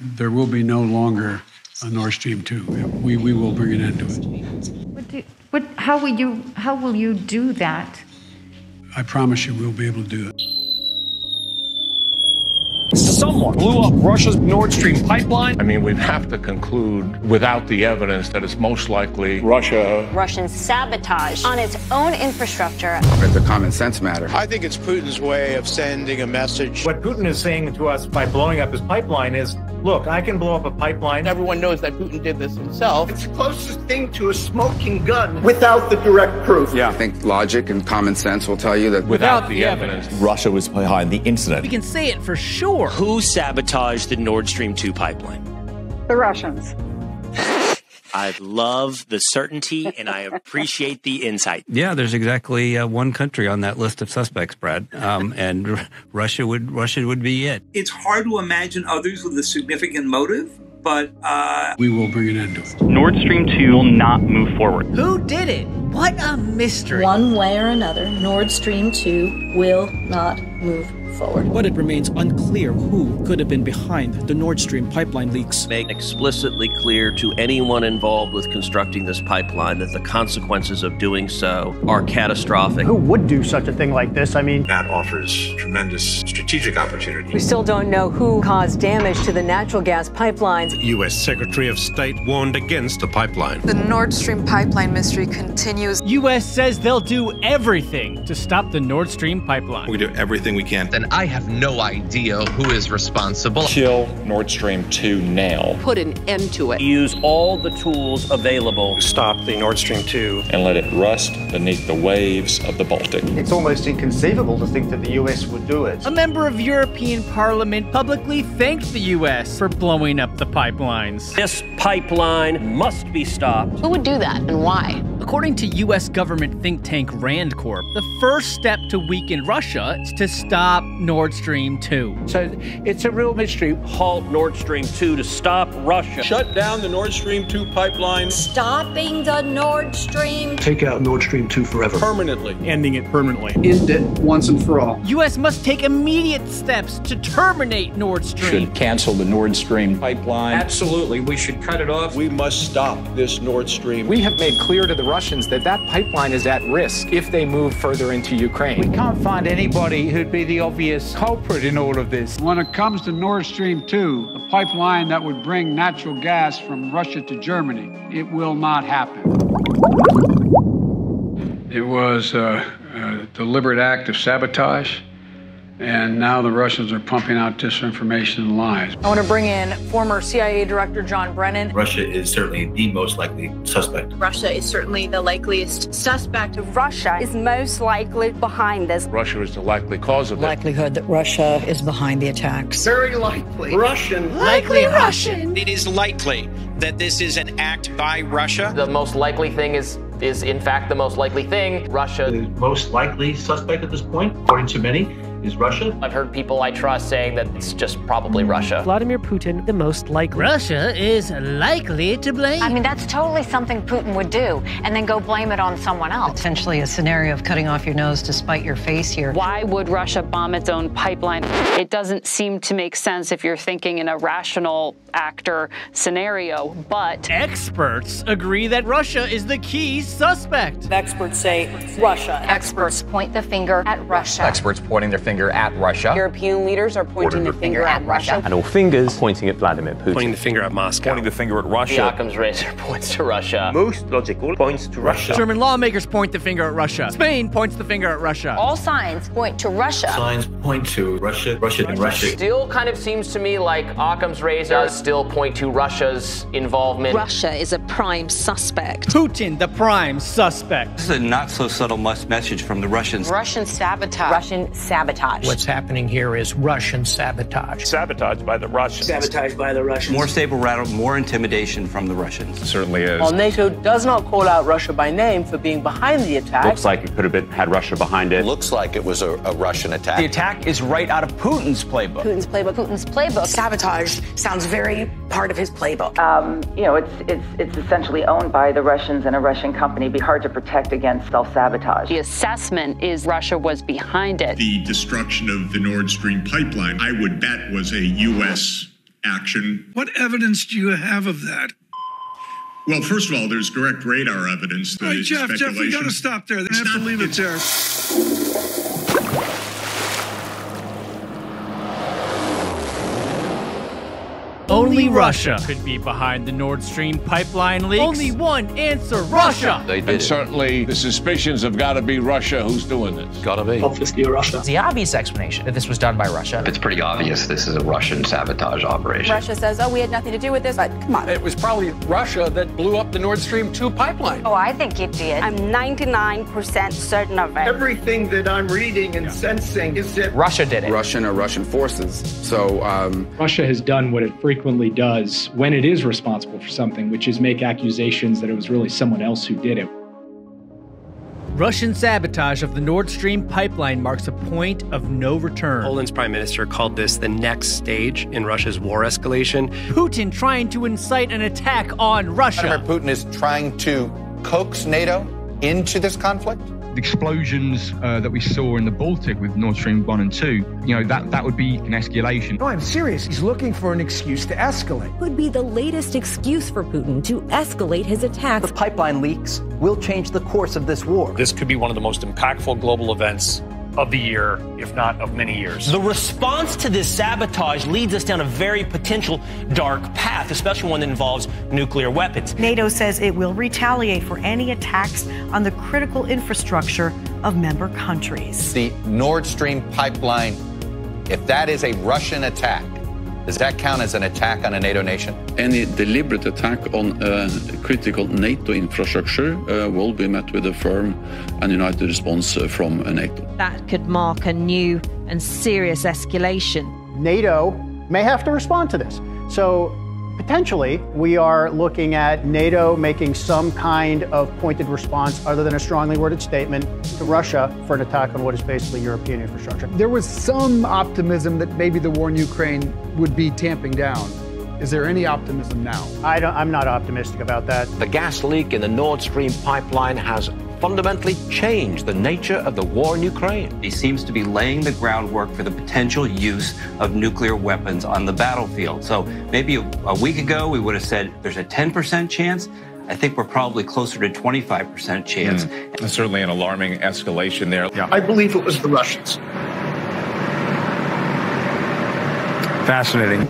There will be no longer a Nord Stream 2. We will bring an end to it. How will you do that? I promise you we'll be able to do it. Someone blew up Russia's Nord Stream pipeline. I mean, we'd have to conclude without the evidence that it's most likely Russian sabotage on its own infrastructure. It's a common sense matter. I think it's Putin's way of sending a message. What Putin is saying to us by blowing up his pipeline is, look, I can blow up a pipeline. Everyone knows that Putin did this himself. It's the closest thing to a smoking gun without the direct proof. Yeah, I think logic and common sense will tell you that without the evidence, Russia was behind the incident. We can say it for sure. Who sabotaged the Nord Stream 2 pipeline? The Russians. I love the certainty and I appreciate the insight. Yeah, there's exactly one country on that list of suspects, Brad, and Russia would be it. It's hard to imagine others with a significant motive, but we will bring an end to it. Nord Stream 2 will not move forward. Who did it? What a mystery. One way or another, Nord Stream 2 will not move forward. But it remains unclear who could have been behind the Nord Stream pipeline leaks. Make explicitly clear to anyone involved with constructing this pipeline that the consequences of doing so are catastrophic. Who would do such a thing like this? I mean, that offers tremendous strategic opportunity. We still don't know who caused damage to the natural gas pipelines. The U.S. Secretary of State warned against the pipeline. The Nord Stream pipeline mystery continues. U.S. says they'll do everything to stop the Nord Stream pipeline. We do everything we can. Then I have no idea who is responsible. Kill Nord Stream 2 now. Put an end to it. Use all the tools available. Stop the Nord Stream 2. And let it rust beneath the waves of the Baltic. It's almost inconceivable to think that the U.S. would do it. A member of European Parliament publicly thanked the U.S. for blowing up the pipelines. This pipeline must be stopped. Who would do that and why? According to U.S. government think tank Rand Corp, the first step to weaken Russia is to stop Nord Stream 2. So it's a real mystery. Halt Nord Stream 2 to stop Russia. Shut down the Nord Stream 2 pipeline. Stopping the Nord Stream. Take out Nord Stream 2 forever. Permanently. Ending it permanently. End it once and for all. U.S. must take immediate steps to terminate Nord Stream. Should cancel the Nord Stream pipeline. Absolutely. We should cut it off. We must stop this Nord Stream. We have made clear to the Russians that that pipeline is at risk if they move further into Ukraine. We can't find anybody who'd be the obvious culprit in all of this. When it comes to Nord Stream 2, the pipeline that would bring natural gas from Russia to Germany, it will not happen. It was a deliberate act of sabotage, and now the Russians are pumping out disinformation and lies. I want to bring in former CIA Director John Brennan. Russia is certainly the most likely suspect. Russia is certainly the likeliest suspect. Russia is most likely behind this. Russia is the likely cause of it. Likelihood that Russia is behind the attacks. Very likely. Russian. Likely Russian. It is likely that this is an act by Russia. The most likely thing is in fact the most likely thing. Russia. The most likely suspect at this point, according to many, is Russia. I've heard people I trust saying that it's just probably Russia. Vladimir Putin, the most likely. Russia is likely to blame. I mean, that's totally something Putin would do, and then go blame it on someone else. Potentially a scenario of cutting off your nose to spite your face here. Why would Russia bomb its own pipeline? It doesn't seem to make sense if you're thinking in a rational actor scenario, but experts agree that Russia is the key suspect. Experts say Russia. Experts point the finger at Russia. experts pointing their finger at Russia. European leaders are pointing the finger at Russia. And all fingers pointing at Vladimir Putin. Pointing the finger at Moscow. Pointing the finger at The Russia. Occam's razor points to Russia. Most logical points to Russia. German lawmakers point the finger at Russia. Spain points the finger at Russia. All signs point to Russia. Signs point to Russia, and Russia. Still kind of seems to me like Occam's razor does still point to Russia's involvement. Russia is a prime suspect. Putin, the prime suspect. This is a not-so-subtle message from the Russians. Russian sabotage. Russian sabotage. What's happening here is Russian sabotage. Sabotage by the Russians. Sabotage by the Russians. More stable rhetoric, more intimidation from the Russians. It certainly is. While NATO does not call out Russia by name for being behind the attack. Looks like it could have had Russia behind it. Looks like it was a Russian attack. The attack is right out of Putin's playbook. Putin's playbook. Putin's playbook. Sabotage sounds very part of his playbook. It's essentially owned by the Russians and a Russian company. It'd be hard to protect against self-sabotage. the assessment is Russia was behind it. The destruction of the Nord Stream pipeline, I would bet, was a U.S. action. What evidence do you have of that? Well, first of all, there's direct radar evidence. All right, Jeff, we got to stop there. They have to leave it there. Only Russia could be behind the Nord Stream pipeline leaks. Only one answer, Russia! And certainly the suspicions have got to be Russia who's doing this. Got to be. Obviously Russia. The obvious explanation that this was done by Russia. It's pretty obvious this is a Russian sabotage operation. Russia says, oh, we had nothing to do with this, but come on. It was probably Russia that blew up the Nord Stream 2 pipeline. Oh, I think it did. I'm 99% certain of it. Everything that I'm reading and sensing is that Russia did it. Russian or Russian forces. So Russia has done what it frequently does when it is responsible for something, which is make accusations that it was really someone else who did it. Russian sabotage of the Nord Stream pipeline marks a point of no return. Poland's prime minister called this the next stage in Russia's war escalation. Putin trying to incite an attack on Russia. Vladimir Putin is trying to coax NATO into this conflict. The explosions that we saw in the Baltic with Nord Stream 1 and 2, that would be an escalation. No, I'm serious. He's looking for an excuse to escalate. Could be the latest excuse for Putin to escalate his attacks. The pipeline leaks will change the course of this war. This could be one of the most impactful global events of the year, if not of many years. The response to this sabotage leads us down a very potential dark path, especially one that involves nuclear weapons. NATO says it will retaliate for any attacks on the critical infrastructure of member countries. The Nord Stream pipeline, if that is a Russian attack, does that count as an attack on a NATO nation? Any deliberate attack on critical NATO infrastructure will be met with a firm and united response from NATO. That could mark a new and serious escalation. NATO may have to respond to this. So potentially, we are looking at NATO making some kind of pointed response other than a strongly worded statement to Russia for an attack on what is basically European infrastructure. There was some optimism that maybe the war in Ukraine would be tamping down. Is there any optimism now? I'm not optimistic about that. The gas leak in the Nord Stream pipeline has fundamentally changed the nature of the war in Ukraine. He seems to be laying the groundwork for the potential use of nuclear weapons on the battlefield. So maybe a week ago we would have said there's a 10% chance. I think we're probably closer to 25% chance. That's certainly an alarming escalation there. Yeah. I believe it was the Russians. Fascinating.